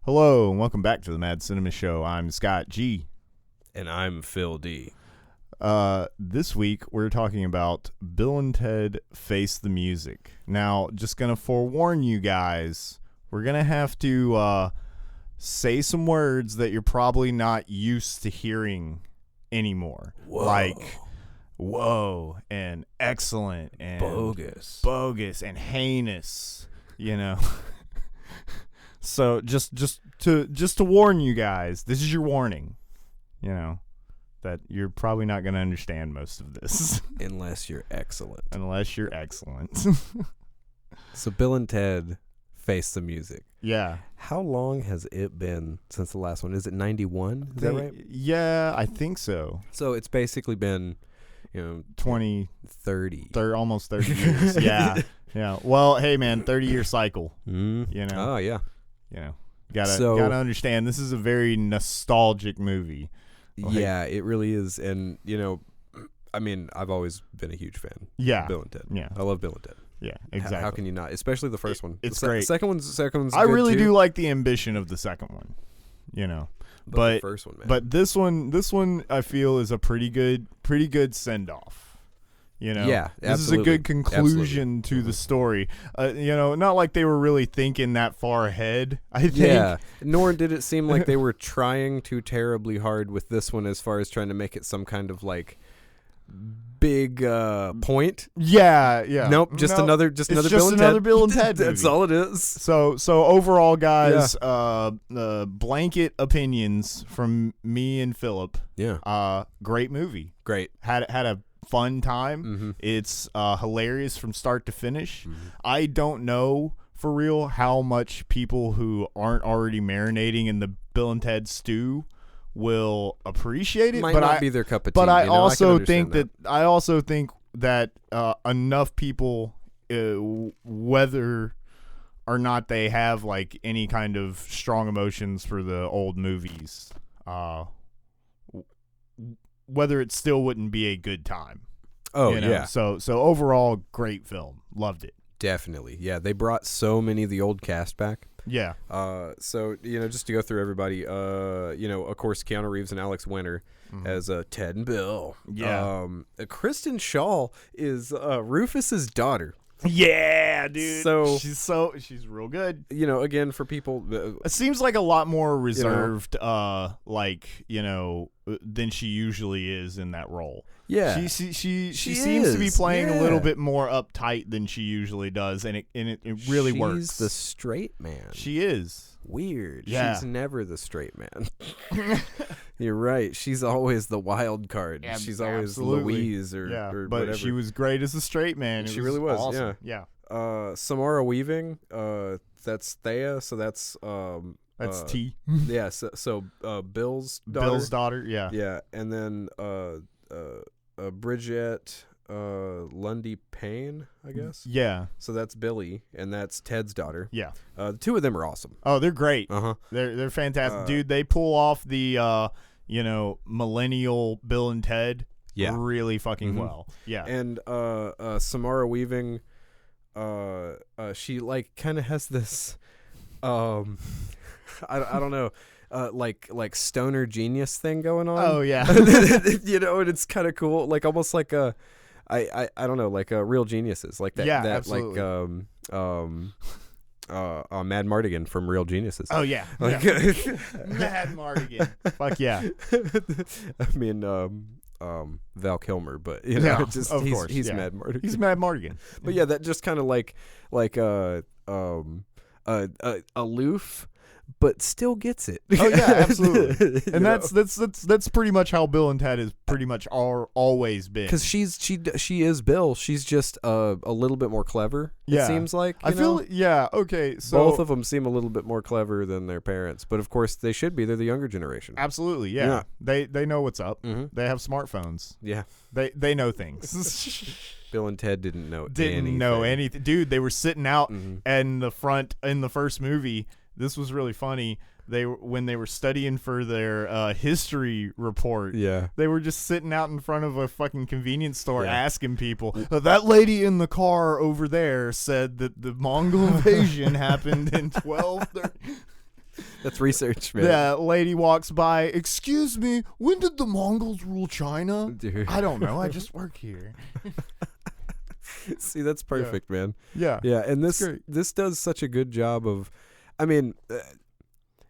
Hello, and welcome back to the Mad Cinema Show. I'm Scott G. And I'm Phil D. This week, we're talking about Bill and Ted Face the Music. Now, just going to forewarn you guys, we're going to have to say some words that you're probably not used to hearing anymore. Whoa. Like, whoa, and excellent, and bogus, and heinous, you know. So just to warn you guys, this is your warning, you know, that you're probably not going to understand most of this. Unless you're excellent. So Bill and Ted Face the Music. Yeah. How long has it been since the last one? Is it 91? Is that right? Yeah, I think so. So it's basically been, 30. Almost 30 years. Yeah. Yeah. Well, hey, man, 30-year cycle, you know. Oh, yeah. You know, gotta understand, this is a very nostalgic movie. Yeah, it really is. And, I mean, I've always been a huge fan of Bill and Ted. Yeah. I love Bill and Ted. Yeah, exactly. How can you not? Especially the first one. It's great. Second one's I really good too. do like the ambition of the second one, But the first one, man. But this one I feel is a pretty good send-off. Yeah, this is a good conclusion to the story. Not like they were really thinking that far ahead, I think. Yeah, nor did it seem like they were trying too terribly hard with this one as far as trying to make it some kind of like big point. Yeah. Nope, just another Bill and Ted movie. That's all it is. So overall, guys, blanket opinions from me and Philip. Yeah. Great movie. Great. Had a fun time. Mm-hmm. It's hilarious from start to finish. Mm-hmm. I don't know for real how much people who aren't already marinating in the Bill and Ted stew will appreciate it. Might but not be their cup of tea. But I also think that enough people, whether or not they have like any kind of strong emotions for the old movies, whether it still wouldn't be a good time. Oh, yeah. So overall, great film. Loved it. Definitely. Yeah, they brought so many of the old cast back. Yeah. So, just to go through everybody, of course, Keanu Reeves and Alex Winter as Ted and Bill. Yeah. Kristen Schaal is Rufus's daughter. Yeah, dude. So she's real good. Again, for people, it seems like a lot more reserved, than she usually is in that role. Yeah, she seems to be playing a little bit more uptight than she usually does, and it really works. She's the straight man. She is weird. Yeah. She's never the straight man. You're right. She's always the wild card. Yeah, she's always absolutely. Louise or but whatever. she was great as a straight man. She really was. Awesome. Yeah. Samara Weaving. That's Thea. So that's that's T. Yeah. So Bill's daughter. Yeah. Yeah, and then Bridget Lundy Payne, I guess. Yeah. So that's Billy, and that's Ted's daughter. Yeah. The two of them are awesome. Oh, they're great. Uh-huh. They're fantastic, dude. They pull off the millennial Bill and Ted. Yeah. Really fucking well. Yeah. And Samara Weaving, she like kind of has this, I don't know. Like stoner genius thing going on. Oh yeah. And it's kind of cool. Like almost like I don't know, like Real Geniuses, like that. Yeah, that absolutely. Like Mad Mardigan from Real Geniuses. Oh yeah. Like, Mad Mardigan. Fuck yeah. I mean, Val Kilmer, but he's Mad Mardigan. He's Mad Mardigan. But yeah, that just kind of like aloof, but still gets it. Oh yeah, absolutely. And that's pretty much how Bill and Ted has pretty much always been. Because she is Bill. She's just a little bit more clever. Yeah. It seems like. I feel okay. So both of them seem a little bit more clever than their parents, but of course they should be. They're the younger generation. Absolutely, yeah. They know what's up. Mm-hmm. They have smartphones. Yeah. They know things. Bill and Ted didn't know anything. Dude, they were sitting out in the front in the first movie. This was really funny. When they were studying for their history report, they were just sitting out in front of a fucking convenience store asking people, that lady in the car over there said that the Mongol invasion happened in 1230. That's research, man. The lady walks by. Excuse me, when did the Mongols rule China? Dude. I don't know. I just work here. See, that's perfect, man. Yeah. Yeah, and great. this does such a good job of, I mean,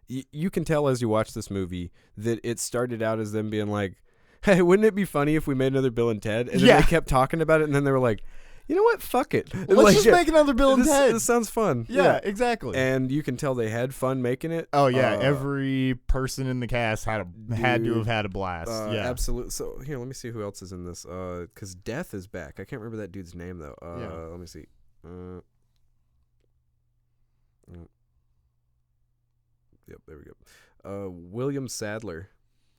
you can tell as you watch this movie that it started out as them being like, hey, wouldn't it be funny if we made another Bill and Ted? And then they kept talking about it, and then they were like, you know what? Fuck it. Let's just make another Bill and Ted. This sounds fun. Yeah, exactly. And you can tell they had fun making it. Oh yeah, every person in the cast had to have had a blast. Yeah, absolutely. So here, let me see who else is in this. Because Death is back. I can't remember that dude's name though. Let me see. Yep, there we go. William Sadler.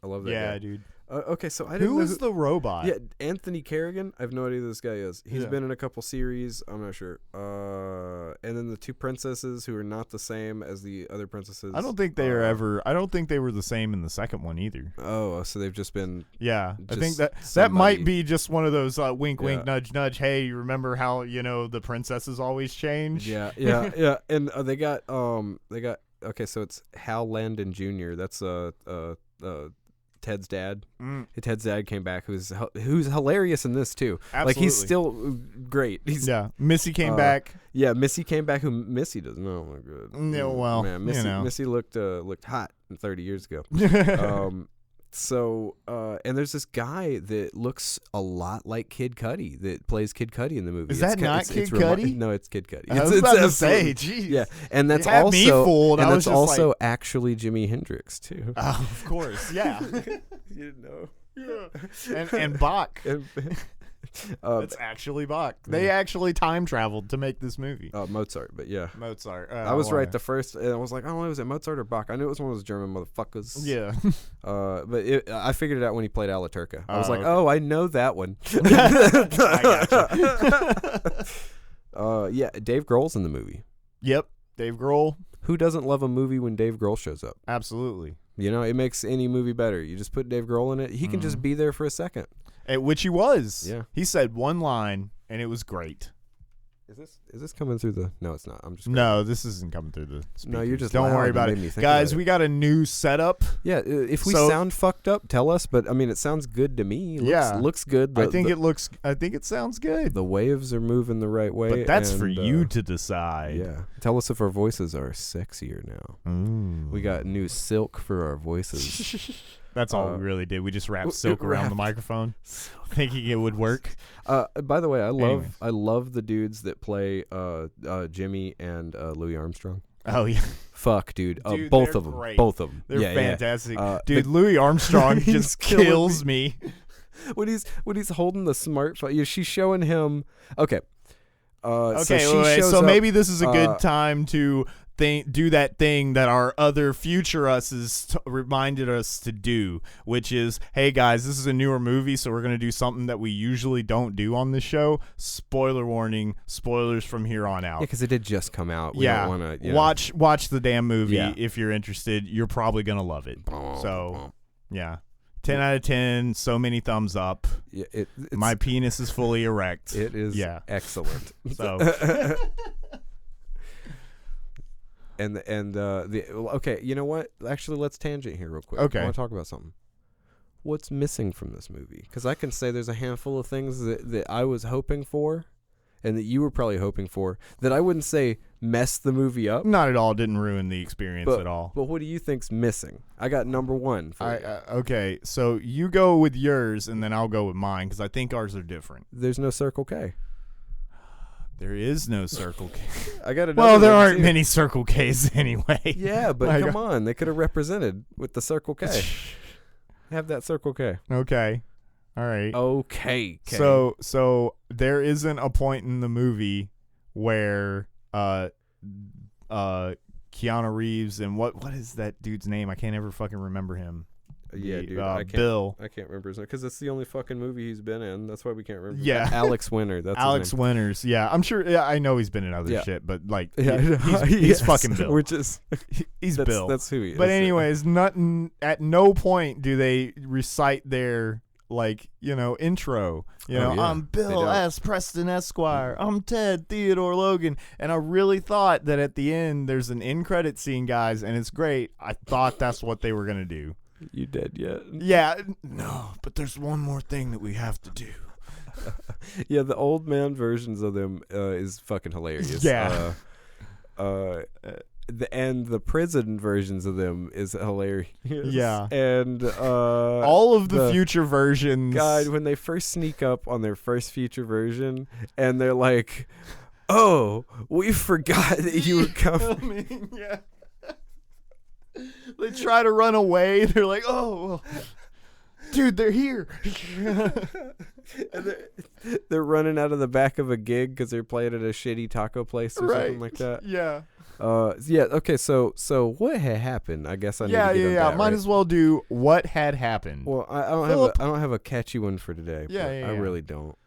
I love that guy. Yeah, dude. Okay, so I didn't know who is the robot? Yeah, Anthony Carrigan. I have no idea who this guy is. He's been in a couple series. I'm not sure. And then the two princesses who are not the same as the other princesses. I don't think they are ever. I don't think they were the same in the second one either. Oh, so they've just been. Yeah, I think that somebody. might be just one of those wink, wink, nudge, nudge. Hey, you remember how the princesses always change? Yeah. And they got. Okay, so it's Hal Landon Jr. That's Ted's dad. Ted's dad came back, who's hilarious in this too. Absolutely. Like he's still great. Missy came back. Yeah, Missy came back. Who Missy doesn't know? Oh my god. Yeah, well, man, Missy looked hot 30 years ago. So and there's this guy that looks a lot like Kid Cudi that plays Kid Cudi in the movie. Is that not Kid Cudi? No, it's Kid Cudi. I was about to say, geez. Yeah, and that's had me fooled. And I was that's just also like, actually Jimi Hendrix too. Oh, of course, yeah. You didn't know. Yeah. And Bach. It's actually Bach. They actually time traveled to make this movie. Mozart, but yeah. Mozart. I was right the first, and I was like, I don't know, was it Mozart or Bach? I knew it was one of those German motherfuckers. Yeah. But I figured it out when he played Alaturka. I was like, oh, I know that one. I gotcha. Yeah, Dave Grohl's in the movie. Yep, Dave Grohl. Who doesn't love a movie when Dave Grohl shows up? Absolutely. You know, it makes any movie better. You just put Dave Grohl in it. He can just be there for a second. Which he was. Yeah. He said one line, and it was great. Is this coming through the? No, it's not. I'm just. No, this isn't coming through the speakers. No, you're just. Don't worry about it, guys. We got a new setup. Yeah, if we sound fucked up, tell us. But I mean, it sounds good to me. Looks good. I think it sounds good. The waves are moving the right way. But that's for you to decide. Yeah, tell us if our voices are sexier now. Ooh. We got new silk for our voices. That's all we really did. We just wrapped silk around the microphone, thinking it would work. By the way, I love the dudes that play Jimmy and Louis Armstrong. Oh yeah, fuck, dude. Both of them. Great. Both of them. They're fantastic, dude. Louis Armstrong just kills me. When he's holding the smartphone, she's showing him. Okay. So maybe this is a good time to do that thing that our other future us's reminded us to do, which is, hey guys, this is a newer movie, so we're going to do something that we usually don't do on this show. Spoiler warning, spoilers from here on out. Yeah, because it did just come out. We don't want to watch the damn movie if you're interested. You're probably going to love it. So, yeah. 10 out of 10, so many thumbs up. Yeah, my penis is fully erect. It is excellent. So okay, you know what? Actually, let's tangent here real quick. Okay. I want to talk about something. What's missing from this movie? Because I can say there's a handful of things that I was hoping for, and that you were probably hoping for, that I wouldn't say mess the movie up. Not at all. Didn't ruin the experience at all. But what do you think's missing? I got number one. Okay, so you go with yours, and then I'll go with mine, because I think ours are different. There's no Circle K. There is no Circle K. I got another. Well, there aren't many Circle Ks anyway. Yeah, but come on, they could have represented with the Circle K. Have that Circle K. Okay. All right. Okay. So there isn't a point in the movie where Keanu Reeves and what is that dude's name? I can't ever fucking remember him. Yeah, dude. Bill. I can't remember his name because it's the only fucking movie he's been in. That's why we can't remember. Yeah, Alex Winter. That's Alex his name. Winters. Yeah, I'm sure. Yeah, I know he's been in other shit, but like, he's yes, fucking Bill. Which is he's Bill. That's who he is. But anyways, at no point do they recite their like, intro. I'm Bill S. Preston Esquire. I'm Ted Theodore Logan. And I really thought that at the end there's an end credit scene, guys, and it's great. I thought that's what they were gonna do. You dead yet? Yeah. No, but there's one more thing that we have to do. Yeah, the old man versions of them is fucking hilarious. Yeah. The prison versions of them is hilarious. Yeah. And all of the future versions. God, when they first sneak up on their first future version and they're like, "Oh, we forgot that you were coming." Yeah. They try to run away. They're like, "Oh, well, dude, they're here." And they're running out of the back of a gig because they're playing at a shitty taco place or something like that. Yeah. Okay. So what had happened? I guess I need to get on that, Might right? as well do what had happened. Well, I don't have a catchy one for today. I really don't.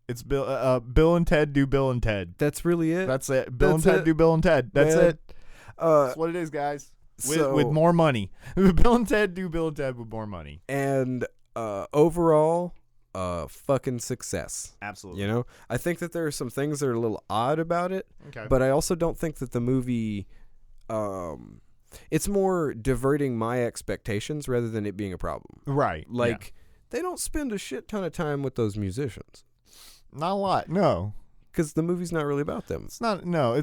It's Bill and Ted do Bill and Ted. That's really it. That's it. Bill and Ted do Bill and Ted. That's it. That's what it is, guys. With more money. Bill and Ted do Bill and Ted with more money. And overall, fucking success. Absolutely. I think that there are some things that are a little odd about it. Okay. But I also don't think that the movie, it's more diverting my expectations rather than it being a problem. Right. Like, they don't spend a shit ton of time with those musicians. Not a lot. No. Because the movie's not really about them. It's not. No.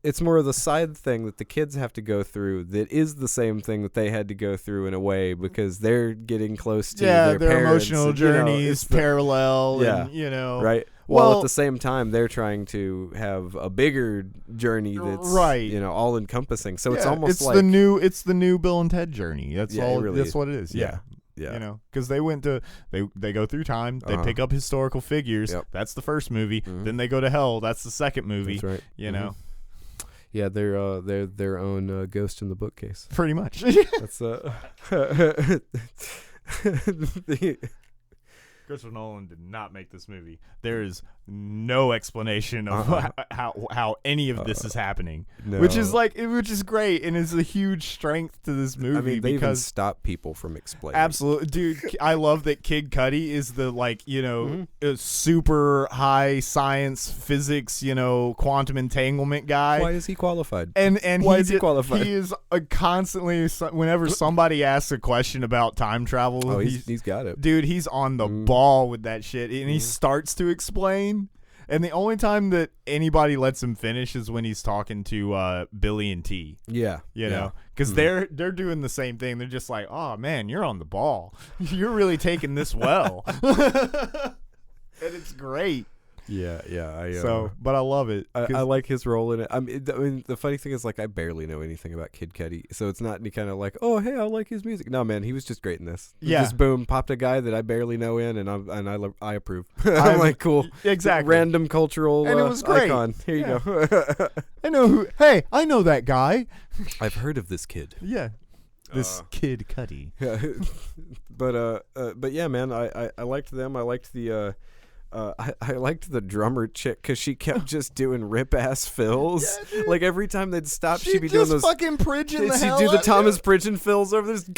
It's more of the side thing that the kids have to go through that is the same thing that they had to go through in a way because they're getting close to their parents. Emotional journeys parallel. Yeah. And, right. Well, at the same time, they're trying to have a bigger journey that's all encompassing. So it's almost like it's the new Bill and Ted journey. That's all. Really that's what it is. Yeah. Yeah. Because they went to they go through time. They pick up historical figures. Yep. That's the first movie. Then they go to hell. That's the second movie. That's right. You know. Yeah, they're their own ghost in the bookcase. Pretty much. That's Christopher Nolan did not make this movie. There is no explanation of how any of this is happening, which is great and is a huge strength to this movie. I mean, they even because stop people from explaining. Absolutely, dude. I love that Kid Cudi is the super high science physics, quantum entanglement guy. Why is he qualified? And why is he qualified? He is constantly whenever somebody asks a question about time travel. He's got it, dude. He's on the ball with that shit, and he starts to explain. And the only time that anybody lets him finish is when he's talking to Billy and T. Yeah, you know, because they're doing the same thing. They're just like, "Oh man, you're on the ball. You're really taking this well," and it's great. Yeah. But I love it. I like his role in it. I mean, the funny thing is, I barely know anything about Kid Cudi, so it's not any kind of like, oh, hey, I like his music. No, man, he was just great in this. Yeah. Just boom, popped a guy that I barely know in, and I approve. I'm like, cool, exactly. Random cultural, and it was great. Icon. Here you go. I know who. Hey, I know that guy. I've heard of this kid. Yeah. This Kid Cudi. But yeah, man, I liked them. I liked the. I liked the drummer chick because she kept just doing rip ass fills. Yeah, like every time they'd stop, she'd be doing those fucking Pridgeon. She'd do the Thomas Pridgeon fills over this. And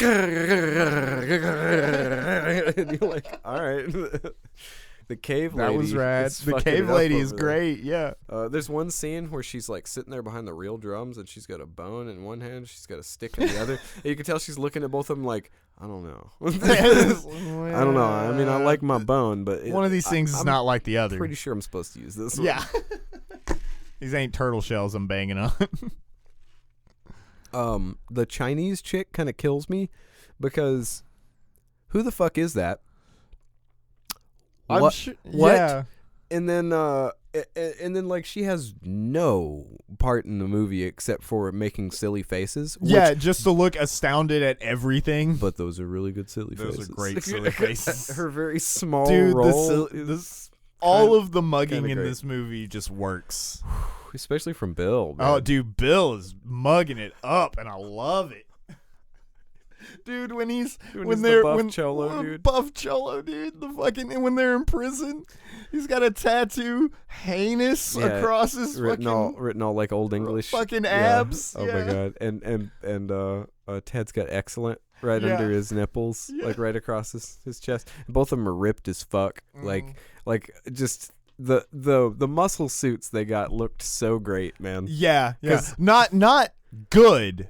you're like, all right. The cave lady. That was rad. The cave lady is great. Yeah. There's one scene where she's like sitting there behind the real drums and she's got a bone in one hand, she's got a stick in the other. And you can tell she's looking at both of them like, I don't know. I don't know. I mean, I like my bone, but one of these things is not like the other. Pretty sure I'm supposed to use this one. Yeah. These ain't turtle shells I'm banging on. The Chinese chick kind of kills me because who the fuck is that? What? Yeah. And then like she has no part in the movie except for making silly faces. Yeah, just to look astounded at everything. But those are really good silly faces. Those are great silly faces. Her very small role. All of the mugging in this movie just works. Especially from Bill. Man. Oh, dude, Bill is mugging it up, and I love it. Dude, when they're buff cholo, dude. Buff cholo, dude. When they're in prison, he's got a tattoo heinous across his written all like old English fucking abs. Oh my god. And Ted's got excellent. right under his nipples, like right across his chest. Both of them are ripped as fuck. Like just the muscle suits they got looked so great, man. Yeah. Not good.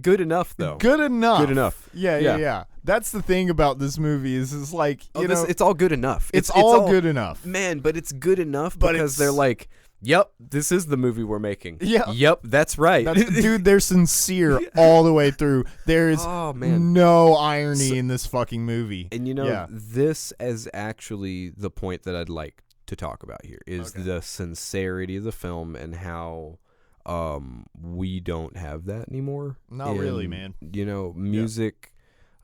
Good enough though. Good enough. Yeah. Yeah. That's the thing about this movie is like, you know, it's all good enough. It's all good enough. Man, but it's good enough because they're like, yep, this is the movie we're making. Yeah. Yep, that's right. Dude, they're sincere all the way through. There's no irony in this fucking movie. And you know, this is actually the point that I'd like to talk about here is the sincerity of the film and how we don't have that anymore. Not really, man. You know, music,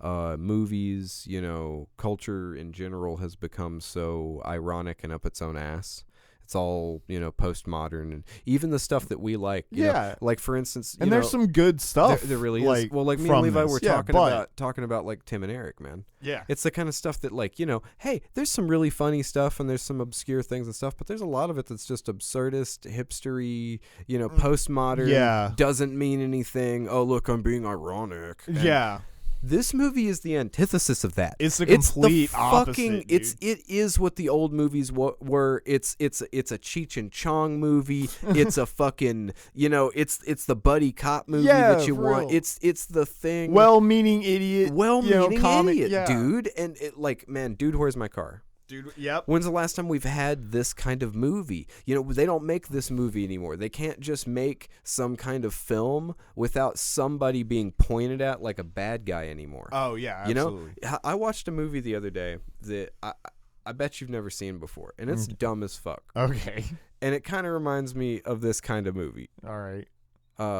movies, you know, culture in general has become so ironic and up its own ass. It's all, you know, postmodern, and even the stuff that we like. You know, like for instance, you know, there's some good stuff. There really like, is. Well, like me and Levi were talking about like Tim and Eric, man. Yeah, it's the kind of stuff that, like, you know, hey, there's some really funny stuff and there's some obscure things and stuff, but there's a lot of it that's just absurdist, hipstery, you know, postmodern. Yeah, doesn't mean anything. Oh, look, I'm being ironic. And this movie is the antithesis of that. It's the complete opposite. It is what the old movies were. It's a Cheech and Chong movie. It's a fucking, you know, it's the buddy cop movie that you want. Real. It's the thing. Well-meaning idiot. Idiot, dude. And it, like, man, dude, where's my car? Dude, yep. When's the last time we've had this kind of movie? You know, they don't make this movie anymore. They can't just make some kind of film without somebody being pointed at like a bad guy anymore. Oh, yeah, absolutely. You know, I watched a movie the other day that I bet you've never seen before, and it's dumb as fuck. Okay. And it kind of reminds me of this kind of movie. All right.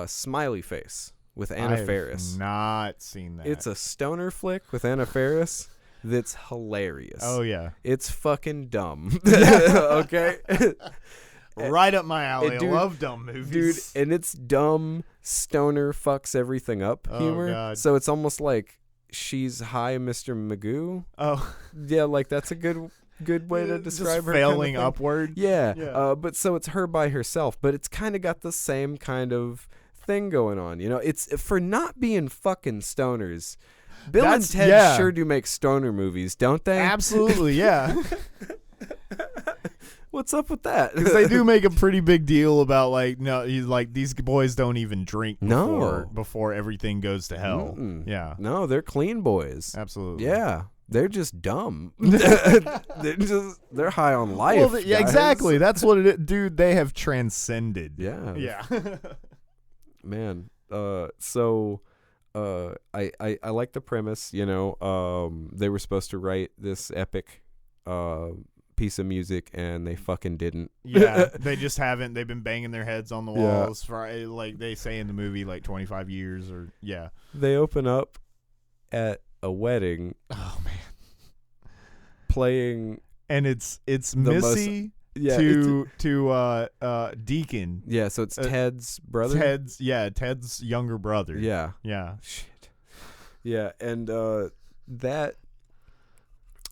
Smiley Face with Anna Faris. Not seen that. It's a stoner flick with Anna Faris. That's hilarious. Oh, yeah. It's fucking dumb. Okay? Right up my alley. I love dumb movies. Dude, and it's dumb, stoner fucks everything up humor. Oh, God. So it's almost like she's high Mr. Magoo. Oh. Yeah, like that's a good way to describe just her. Failing kind of upward. Yeah. But so it's her by herself, but it's kind of got the same kind of thing going on. You know, it's for not being fucking stoners. Bill and Ted sure do make stoner movies, don't they? Absolutely, yeah. What's up with that? Because they do make a pretty big deal about these boys don't even drink before everything goes to hell. Yeah. No, they're clean boys. Absolutely. Yeah. They're just dumb. They're high on life. Well, yeah, exactly. That's what it is. Dude, they have transcended. Yeah. Yeah. Man. I like the premise, you know. They were supposed to write this epic piece of music and they fucking didn't. Yeah, they just haven't. They've been banging their heads on the walls for, like they say in the movie, like 25 years or They open up at a wedding. Oh man. Playing, and it's Missy to Deacon. Yeah, so it's Ted's brother. Ted's younger brother. Yeah. Shit. Yeah, and that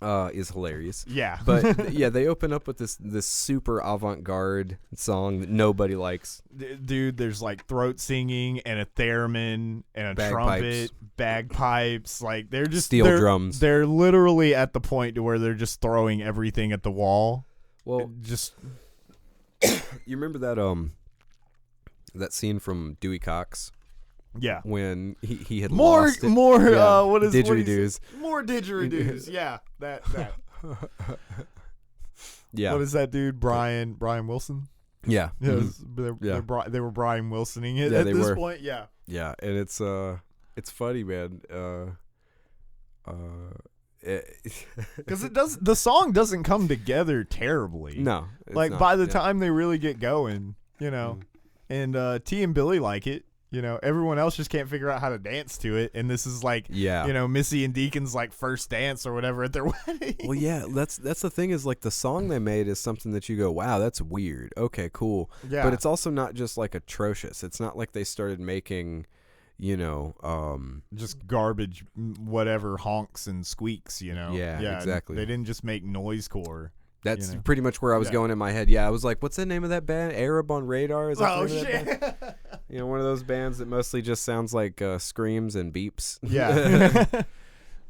is hilarious. Yeah. But they open up with this super avant-garde song that nobody likes. Dude, there's like throat singing and a theremin and a trumpet, bagpipes. Like they're just steel drums. They're literally at the point to where they're just throwing everything at the wall. Well, just you remember that scene from Dewey Cox? Yeah, when he had more lost it. What is didgeridoos? More didgeridoos. Yeah, that. Yeah. What is that dude? Brian Wilson. Yeah. They were Brian Wilsoning it at this point. Yeah. Yeah, and it's funny, man. Because the song doesn't come together terribly. No, like by the time they really get going, you know, and T and Billy like it. You know, everyone else just can't figure out how to dance to it, and this is like, you know, Missy and Deacon's like first dance or whatever at their wedding. Well, yeah, that's the thing is like the song they made is something that you go, wow, that's weird. Okay, cool. Yeah, but it's also not just like atrocious. It's not like they started making, you know, just garbage, whatever honks and squeaks. You know, yeah, exactly. They didn't just make noisecore. That's pretty much where I was going in my head. Yeah, I was like, what's the name of that band? Arab on Radar? Is that Oh, the name of that shit. band? One of those bands that mostly just sounds like screams and beeps. Yeah.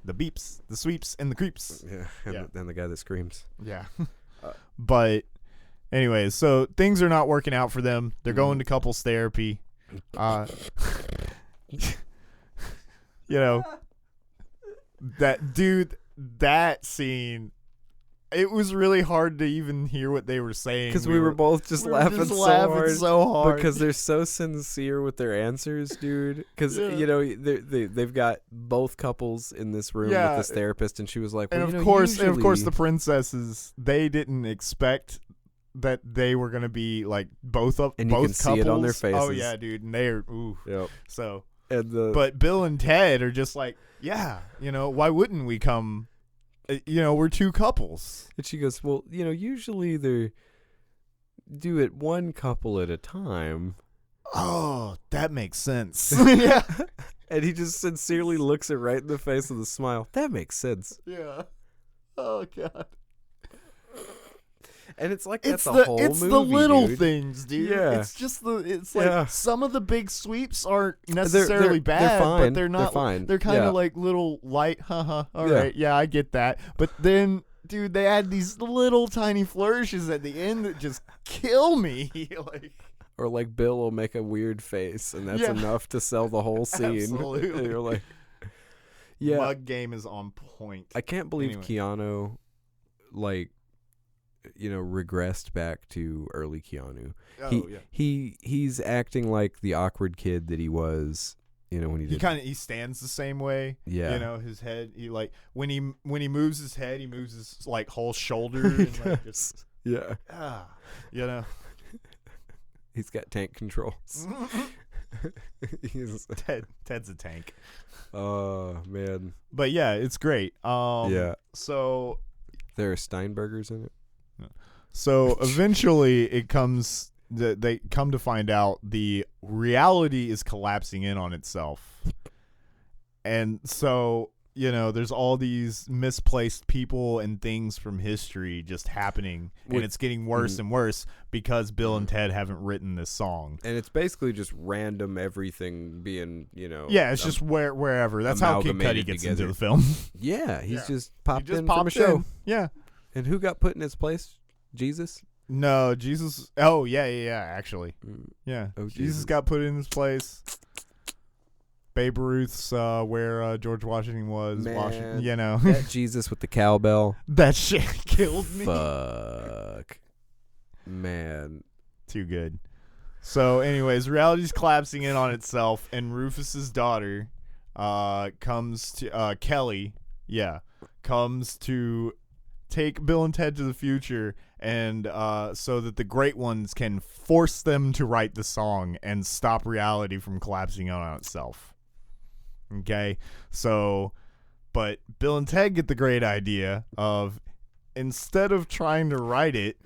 The beeps, the sweeps, and the creeps. Yeah, and the guy that screams. Yeah. But anyways, so things are not working out for them. They're going to couples therapy. That scene, it was really hard to even hear what they were saying. Because we were both just laughing so hard. Because they're so sincere with their answers, dude. Because, they've got both couples in this room with this therapist, and she was like, well, and of course the princesses, they didn't expect that they were going to be like both and you can couples. See it on their faces. Oh, yeah, dude. And they're, ooh. Yep. So, but Bill and Ted are just like, yeah, why wouldn't we come? We're two couples. And she goes, well, usually they do it one couple at a time. Oh, that makes sense. Yeah. And he just sincerely looks her right in the face with a smile. That makes sense. Yeah. Oh, God. And it's like that's the whole movie, It's the little dude. Things, dude. Yeah. It's just like some of the big sweeps aren't necessarily they're bad, fine. but they're not. They're fine. They're kind of like little light, all right, yeah, I get that. But then, dude, they add these little tiny flourishes at the end that just kill me. Or like Bill will make a weird face, and that's enough to sell the whole scene. Absolutely. And you're like, Mug game is on point. I can't believe Keanu, regressed back to early Keanu. He's acting like the awkward kid that he was, when he stands the same way. Yeah. His head, when he moves his head, he moves his whole shoulder and just He's got tank controls. Ted's a tank. Oh, man. But yeah, it's great. So there are Steinbergers in it. So eventually it comes that they come to find out the reality is collapsing in on itself. And so, there's all these misplaced people and things from history just happening, and it's getting worse and worse because Bill and Ted haven't written this song. And it's basically just random everything being, Yeah, it's just wherever. That's how Kid Cudi gets into the film. Yeah, he's just popped in from a show. Yeah. And who got put in his place? Jesus? No, Jesus. Oh, yeah, actually. Yeah. Oh, Jesus got put in his place. Babe Ruth's where George Washington was. Man, Washington, that Jesus with the cowbell. That shit killed me. Fuck. Man. Too good. So, anyways, reality's collapsing in on itself, and Rufus's daughter comes to... Kelly, comes to take Bill and Ted to the future, and so that the great ones can force them to write the song and stop reality from collapsing in on itself. Okay, so, but Bill and Ted get the great idea of, instead of trying to write it,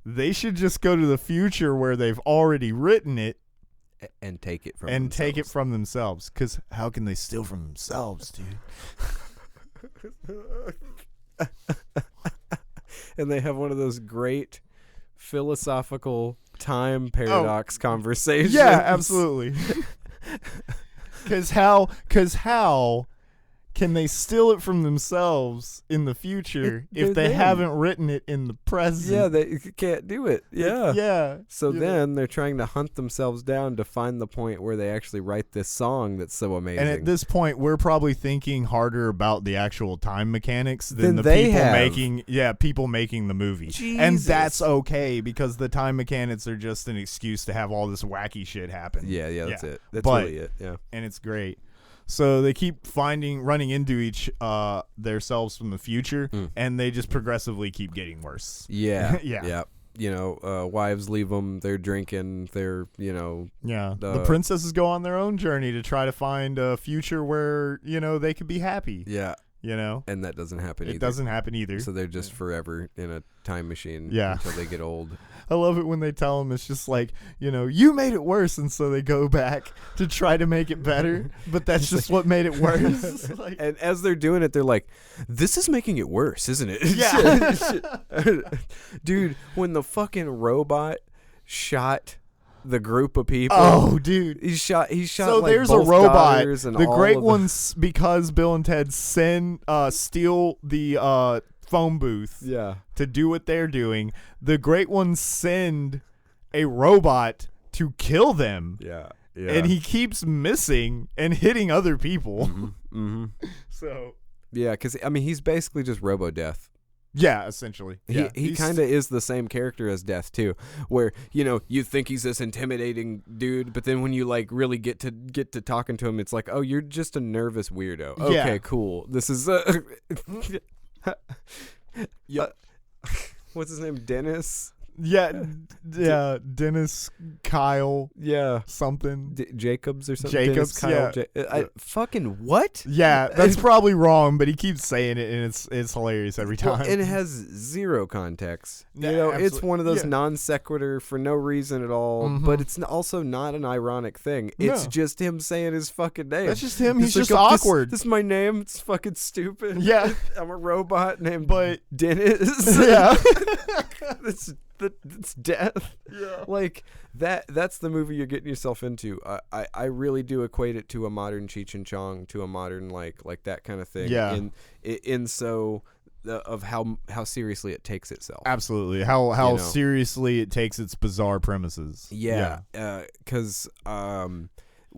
they should just go to the future where they've already written it and take it from themselves. Because how can they steal from themselves, dude? And they have one of those great philosophical time paradox conversations. Yeah, absolutely. Because how can they steal it from themselves in the future if they haven't written it in the present? Yeah, they can't do it. Yeah. Yeah. So then they're trying to hunt themselves down to find the point where they actually write this song that's so amazing. And at this point, we're probably thinking harder about the actual time mechanics than the people making the movie. Jesus. And that's okay, because the time mechanics are just an excuse to have all this wacky shit happen. Yeah, that's it. That's really it. Yeah. And it's great. So they keep running into each themselves from the future, and they just progressively keep getting worse. Yeah. Yeah. Wives leave them. They're drinking. They're, the princesses go on their own journey to try to find a future where, they could be happy. Yeah. you know? And that doesn't happen either. It doesn't happen either. So they're just forever in a time machine Yeah. until they get old. I love it when they tell them it's just like, you know, you made it worse, and so they go back to try to make it better, but that's just what made it worse. Like, And as they're doing it, they're like, this is making it worse, isn't it? yeah. Dude, when the fucking robot shot the group of people. Oh, dude. He shot So like there's a both robot. daughters and The all great of ones, because Bill and Ted steal the phone booth Yeah. to do what they're doing. The great ones send a robot to kill them. Yeah. And he keeps missing and hitting other people. Mm-hmm. So Yeah, because, I mean, he's basically just Robo-Death. yeah, essentially. Yeah. He kind of is the same character as Death too, where you think he's this intimidating dude, but then when you like really get to talking to him, it's like, oh, you're just a nervous weirdo. Yeah. Okay, cool. This is what's his name? Dennis. Yeah, Dennis Kyle Yeah, something. Jacobs or something. Jacobs, Dennis Kyle fucking what? Yeah, that's probably wrong, but he keeps saying it, and it's hilarious every time. Well, and it has zero context. Yeah, It's absolutely. one of those Yeah. non sequitur for no reason at all. Mhm. But it's also not an ironic thing. It's No. just him saying his fucking name. That's just him. It's He's like, just "Oh, awkward. This is my name. It's fucking stupid. Yeah. I'm a robot named But Dennis. yeah, It's death. yeah. Like that's the movie you're getting yourself into. I really do equate it to a modern Cheech and Chong, to a modern like that kind of thing. Yeah. Of how seriously it takes itself. Absolutely. How You know. seriously it takes its bizarre premises. Yeah. Because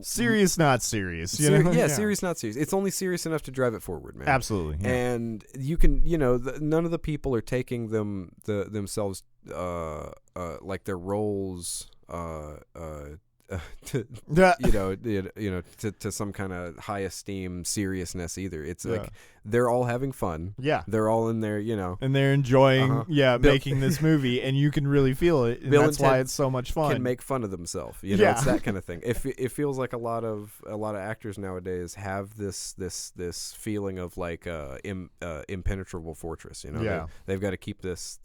Serious, not serious. You know? serious, not serious. It's only serious enough to drive it forward, man. Absolutely. Yeah. And you can, none of the people are taking themselves like their roles to to some kind of high esteem seriousness either. It's like they're all having fun. Yeah. They're all in there, And they're enjoying, Bill- making this movie, and you can really feel it. And Bill that's and why Ted it's so much fun. can make fun of themselves. Yeah. It's that kind of thing. It feels like a lot of actors nowadays have this feeling of like impenetrable fortress. Yeah. They've got to keep this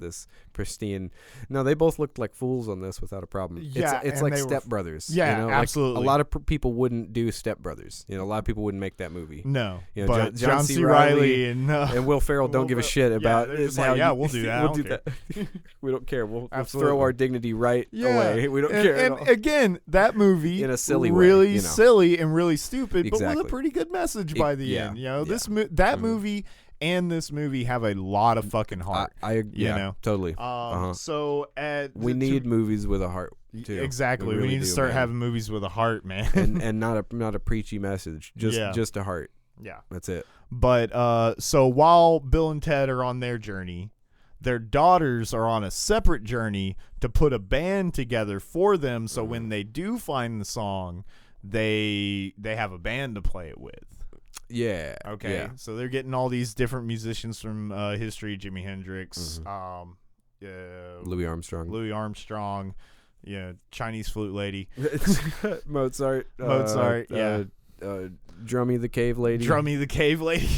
pristine. No, they both looked like fools on this without a problem. Yeah, it's and like they were- Step Brothers. Yeah, Like, absolutely. a lot of people wouldn't do Step Brothers. A lot of people wouldn't make that movie. No. John But John C. Riley and Will Ferrell don't give a shit about they're just how like, yeah, you- we'll do that. I We'll don't do care. that. We don't care. We'll Absolutely. throw our dignity right Yeah. away. We don't and, care at and all. again, that movie In a silly way, really you know. silly and really stupid, but with Exactly. a pretty good message by the yeah, end. yeah. That movie and this movie have a lot of fucking heart. I you know? totally. So We need movies with a heart too. exactly. We really need to do, start man. having movies with a heart, man. and not a preachy message. Just a heart. yeah. That's it. But so while Bill and Ted are on their journey, their daughters are on a separate journey to put a band together for them, so when they do find the song, they have a band to play it with. Yeah. Okay. Yeah. So they're getting all these different musicians from history: Jimi Hendrix, Louis Armstrong. Louis Armstrong, Chinese flute lady, Mozart. yeah. Drummy the Cave Lady. Drummy the Cave Lady.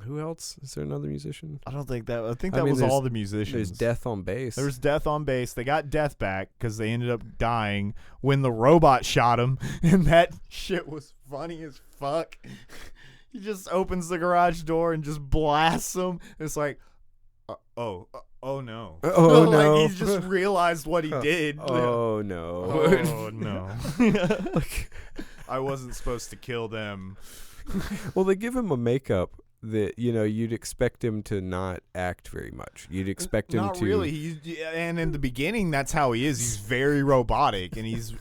Who else? Is there another musician? I think that mean, was there's- all the musicians. There's Death on bass. There's Death on bass. They got Death back because they ended up dying when the robot shot him, and that shit was funny as fuck. He just opens the garage door and just blasts him. It's like, oh no. Oh, Like, no. he's just realized what he did. Oh no. Oh no. I wasn't supposed to kill them. Well, they give him a makeup that you'd expect him to not act very much. You'd expect him Not to. really. And in the beginning, that's how he is. He's very robotic, and he's.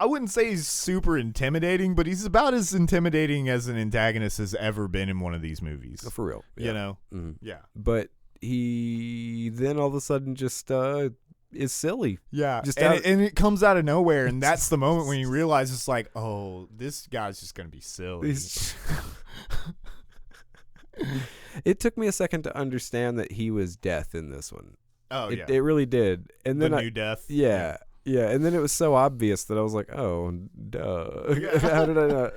I wouldn't say he's super intimidating, but he's about as intimidating as an antagonist has ever been in one of these movies. For real. You know. Mhm. Yeah. But he then all of a sudden just is silly. Yeah. Just and it comes out of nowhere, and that's the moment when you realize it's like, oh, this guy's just gonna be silly. It took me a second to understand that he was Death in this one. Oh It, yeah. it really did. And The then new Death. Yeah. And then it was so obvious that I was like, oh, duh. How did I not?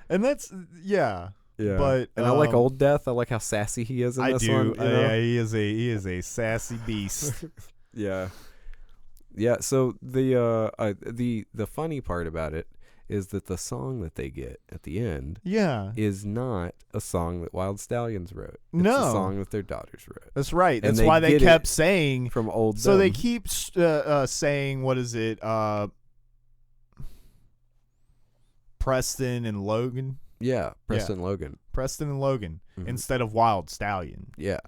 And that's yeah. Yeah, But I like Old Death. I like how sassy he is in this one. Yeah, he is a sassy beast. Yeah. So the funny part about it is that the song that they get at the end, is not a song that Wild Stallions wrote. It's a song that their daughters wrote. That's right. And That's why they kept saying from old. So they keep saying, what is it? Preston and Logan. Yeah, Preston Logan. Preston and Logan instead of Wild Stallion. Yeah.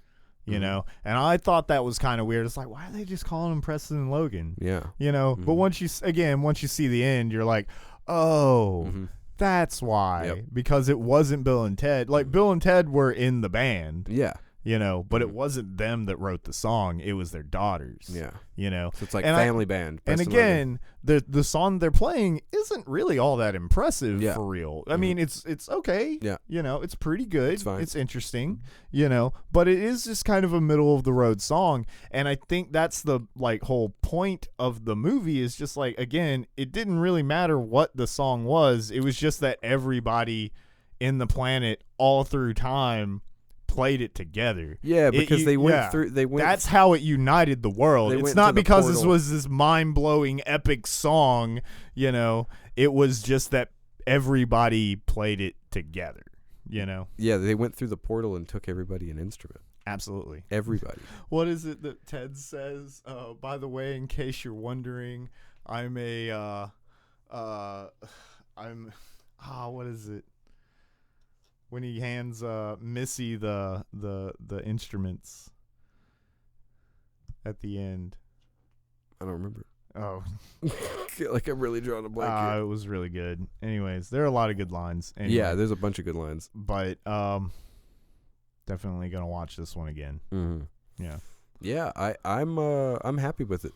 You know, and I thought that was kind of weird. It's like, why are they just calling them Preston and Logan? Yeah. You know, but once you see the end, you're like, oh, that's why. Yep. Because it wasn't Bill and Ted. Like, Bill and Ted were in the band. Yeah. You know, but it wasn't them that wrote the song. It was their daughters. Yeah. You know. So it's like family band. And again, the song they're playing isn't really all that impressive for real. I mean, it's okay. Yeah. You know, it's pretty good. It's fine. It's interesting, you know, but it is just kind of a middle of the road song. And I think that's the like whole point of the movie is just like, again, it didn't really matter what the song was. It was just that everybody in the planet all through time played it together. Yeah, because they went through. That's how it united the world. It's not because this was this mind-blowing epic song. You know, it was just that everybody played it together. You know. Yeah, they went through the portal and took everybody an instrument. Absolutely. Everybody. What is it that Ted says? By the way, in case you're wondering, what is it? When he hands Missy the instruments at the end. I don't remember. Oh. Feel like I'm really drawing a blank here. It was really good. Anyways, there are a lot of good lines. Anyway, yeah, there's a bunch of good lines. But definitely gonna watch this one again. Yeah. Yeah, I'm happy with it.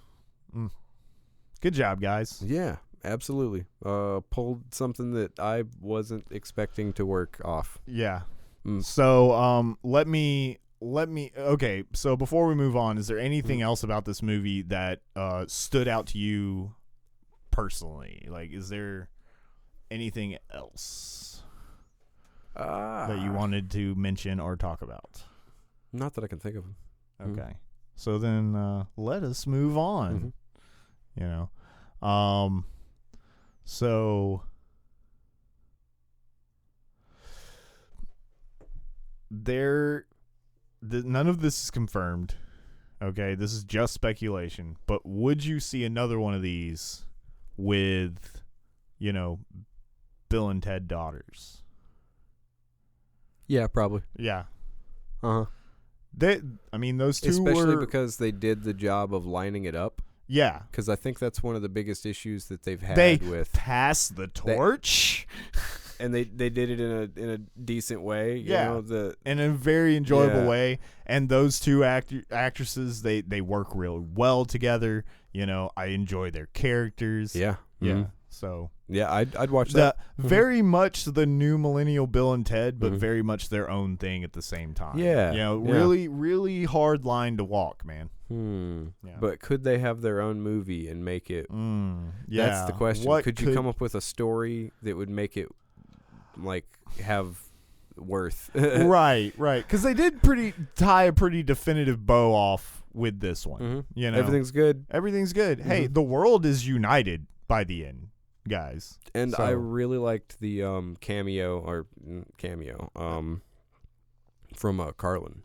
Good job, guys. Yeah. Absolutely. Pulled something that I wasn't expecting to work off. Yeah. So let me okay, so before we move on, is there anything else about this movie that stood out to you personally? Like, is there anything else that you wanted to mention or talk about? Not that I can think of. Okay. So then let us move on. You know. So none of this is confirmed. Okay, this is just speculation. But would you see another one of these with, you know, Bill and Ted daughters? Yeah, probably. Yeah. I mean, those two especially because they did the job of lining it up. Yeah, because I think that's one of the biggest issues that they've had with pass the torch, and they did it in a decent way. You know, in a very enjoyable way. And those two actresses, they work real well together. You know, I enjoy their characters. Yeah. So yeah, I'd watch that. Very much the new millennial Bill and Ted, but very much their own thing at the same time. Yeah, you know, really, really hard line to walk, man. Yeah. But could they have their own movie and make it? Yeah, that's the question. Could you come up with a story that would make it like have worth? right. Because they did tie a pretty definitive bow off with this one. You know, everything's good. Hey, the world is united by the end, guys. And I really liked the cameo from Carlin.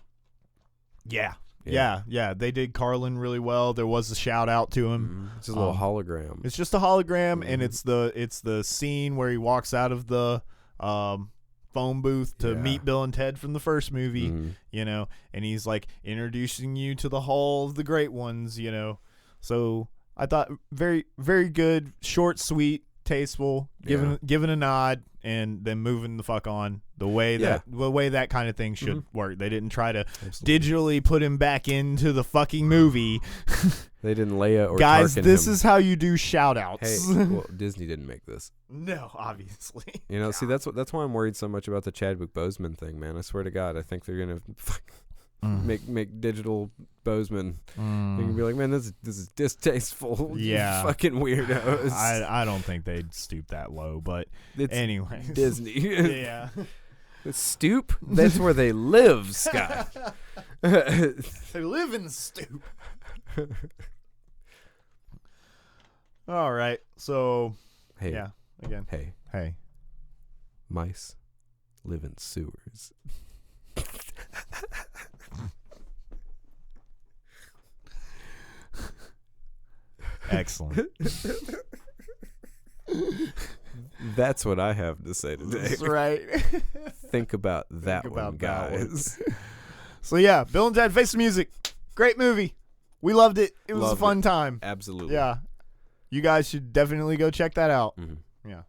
Yeah. They did Carlin really well. There was a shout out to him. It's a little hologram. It's just a hologram, and it's the scene where he walks out of the phone booth to meet Bill and Ted from the first movie. You know, and he's like introducing you to the Hall of the Great Ones. You know, so I thought very, very good, short, sweet, tasteful, giving a nod, and then moving the fuck on the way that kind of thing should work. They didn't try to digitally put him back into the fucking movie. They didn't Leia or guys. Tarkin This him. is how you do shout outs. Hey, well, Disney didn't make this. No, obviously. You know, see that's why I'm worried so much about the Chadwick Boseman thing, man. I swear to God, I think they're gonna make digital Bozeman. You can be like, man, this is distasteful. Yeah. You fucking weirdos. I don't think they'd stoop that low, but it's anyway. Disney. Yeah. Stoop? That's where they live, Scott. They live in the stoop. All right. So, Hey. yeah, again. Hey. Mice live in sewers. Excellent. That's what I have to say today. That's right. Think about that one, guys. So yeah, Bill and Ted Face the Music. Great movie. We loved it. It was a fun time. Absolutely. Yeah. You guys should definitely go check that out. Mm-hmm. Yeah.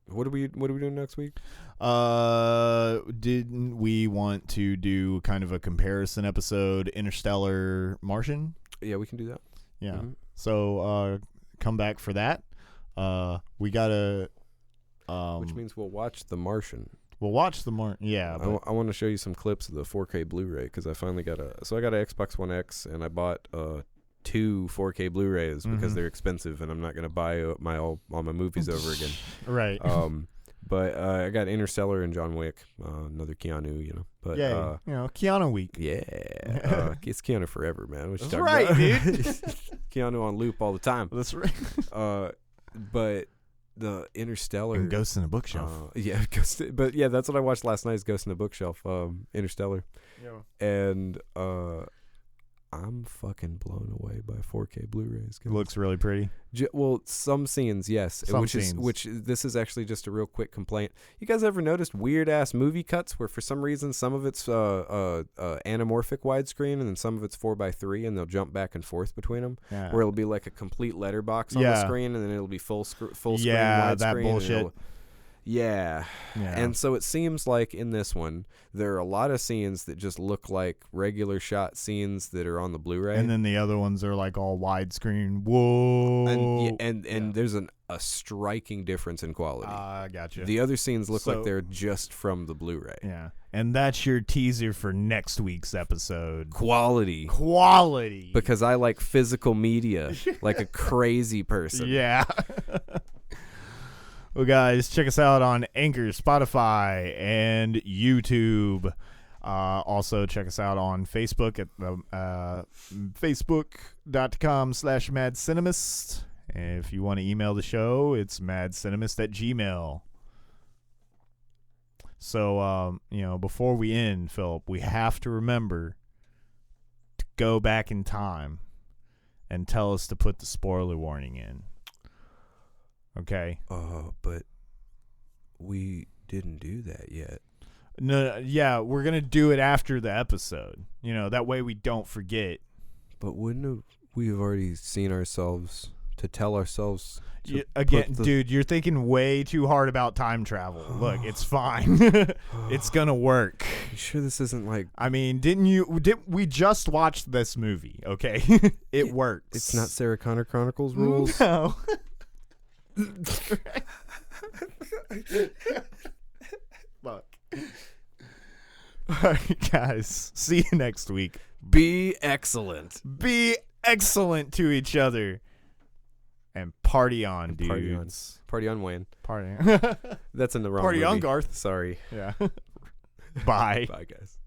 What are we doing next week? Didn't we want to do kind of a comparison episode, Interstellar, Martian? Yeah, we can do that. Yeah. Mm-hmm. So come back for that. We gotta. Which means we'll watch The Martian. We'll watch the Martian. Yeah. I want to show you some clips of the 4K Blu-ray because I finally got I got an Xbox One X and I bought 2 4K Blu-rays because they're expensive and I'm not gonna buy all my movies over again. Right. But I got Interstellar and John Wick, another Keanu, But yeah, Keanu week. Yeah, it's Keanu forever, man. What you That's talking right, about? dude. Keanu on loop all the time. That's right. But the Interstellar and Ghost in the Bookshelf. Yeah, but yeah, that's what I watched last night. Is Ghost in the Bookshelf, Interstellar. Yeah. And I'm fucking blown away by 4K Blu-rays. It looks really pretty. Well, some scenes, yes. Which this is actually just a real quick complaint. You guys ever noticed weird ass movie cuts where for some reason some of it's anamorphic widescreen and then some of it's 4:3 and they'll jump back and forth between them, where it'll be like a complete letterbox on the screen and then it'll be full screen widescreen. Yeah, that bullshit. Yeah. And so it seems like in this one, there are a lot of scenes that just look like regular shot scenes that are on the Blu-ray. And then the other ones are like all widescreen. Whoa. And there's a striking difference in quality. Gotcha. The other scenes look like they're just from the Blu-ray. Yeah. And that's your teaser for next week's episode. Quality. Because I like physical media like a crazy person. Yeah. Well, guys, check us out on Anchor, Spotify, and YouTube. Also, check us out on Facebook at facebook.com/madcinemists. And if you want to email the show, it's madcinemists@gmail.com. So, before we end, Philip, we have to remember to go back in time and tell us to put the spoiler warning in. Okay. But we didn't do that yet. No, yeah, we're gonna do it after the episode. That way we don't forget. But wouldn't we have already seen ourselves to tell ourselves? Dude, you're thinking way too hard about time travel. Look, it's fine. It's gonna work. You sure this isn't like? I mean, we just watched this movie? Okay, it works. It's not Sarah Connor Chronicles rules. No. Fuck. All right, guys. See you next week. Be excellent. Be excellent to each other. And party on, dudes. Party on, Wayne. Party. That's in the wrong Party movie. on, Garth. Sorry. Yeah. Bye. Bye, guys.